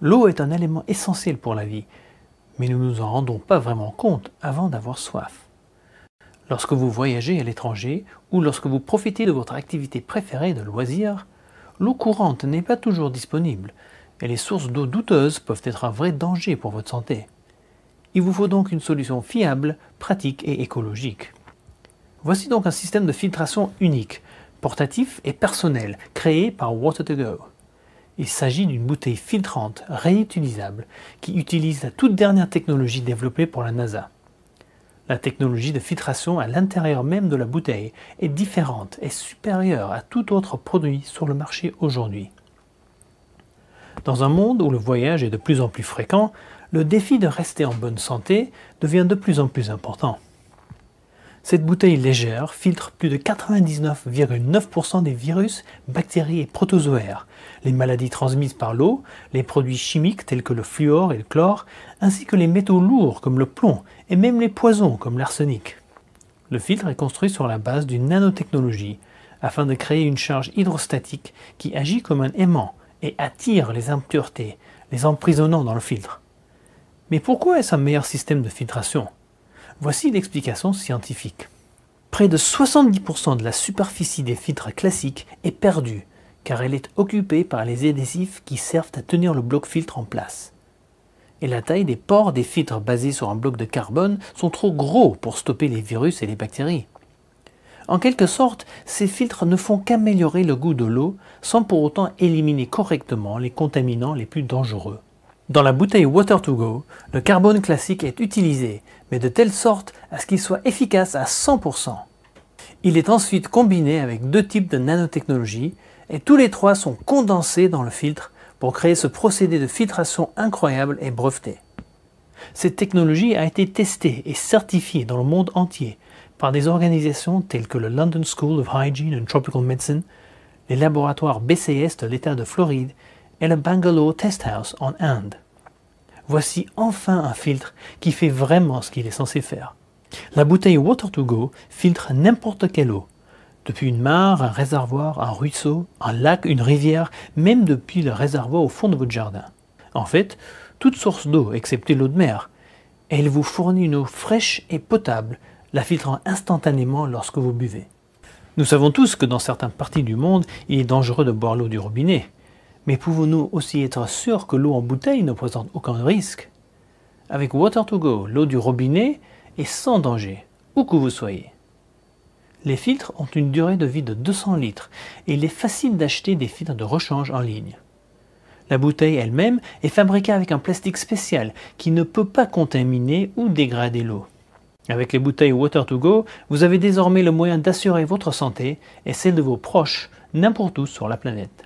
L'eau est un élément essentiel pour la vie, mais nous ne nous en rendons pas vraiment compte avant d'avoir soif. Lorsque vous voyagez à l'étranger ou lorsque vous profitez de votre activité préférée de loisir, l'eau courante n'est pas toujours disponible et les sources d'eau douteuses peuvent être un vrai danger pour votre santé. Il vous faut donc une solution fiable, pratique et écologique. Voici donc un système de filtration unique, portatif et personnel, créé par Water2Go. Il s'agit d'une bouteille filtrante, réutilisable, qui utilise la toute dernière technologie développée pour la NASA. La technologie de filtration à l'intérieur même de la bouteille est différente et supérieure à tout autre produit sur le marché aujourd'hui. Dans un monde où le voyage est de plus en plus fréquent, le défi de rester en bonne santé devient de plus en plus important. Cette bouteille légère filtre plus de 99,9% des virus, bactéries et protozoaires, les maladies transmises par l'eau, les produits chimiques tels que le fluor et le chlore, ainsi que les métaux lourds comme le plomb et même les poisons comme l'arsenic. Le filtre est construit sur la base d'une nanotechnologie afin de créer une charge hydrostatique qui agit comme un aimant et attire les impuretés, les emprisonnant dans le filtre. Mais pourquoi est-ce un meilleur système de filtration ? Voici l'explication scientifique. Près de 70% de la superficie des filtres classiques est perdue, car elle est occupée par les adhésifs qui servent à tenir le bloc filtre en place. Et la taille des pores des filtres basés sur un bloc de carbone sont trop gros pour stopper les virus et les bactéries. En quelque sorte, ces filtres ne font qu'améliorer le goût de l'eau sans pour autant éliminer correctement les contaminants les plus dangereux. Dans la bouteille Water2Go, le carbone classique est utilisé, mais de telle sorte à ce qu'il soit efficace à 100%. Il est ensuite combiné avec deux types de nanotechnologie et tous les trois sont condensés dans le filtre pour créer ce procédé de filtration incroyable et breveté. Cette technologie a été testée et certifiée dans le monde entier par des organisations telles que le London School of Hygiene and Tropical Medicine, les laboratoires BCS de l'État de Floride et le Bangalore Test House en Inde. Voici enfin un filtre qui fait vraiment ce qu'il est censé faire. La bouteille Water2Go filtre n'importe quelle eau, depuis une mare, un réservoir, un ruisseau, un lac, une rivière, même depuis le réservoir au fond de votre jardin. En fait, toute source d'eau excepté l'eau de mer, et elle vous fournit une eau fraîche et potable, la filtrant instantanément lorsque vous buvez. Nous savons tous que dans certaines parties du monde, il est dangereux de boire l'eau du robinet. Mais pouvons-nous aussi être sûrs que l'eau en bouteille ne présente aucun risque? Avec Water2Go, l'eau du robinet est sans danger, où que vous soyez. Les filtres ont une durée de vie de 200 litres et il est facile d'acheter des filtres de rechange en ligne. La bouteille elle-même est fabriquée avec un plastique spécial qui ne peut pas contaminer ou dégrader l'eau. Avec les bouteilles Water2Go, vous avez désormais le moyen d'assurer votre santé et celle de vos proches n'importe où sur la planète.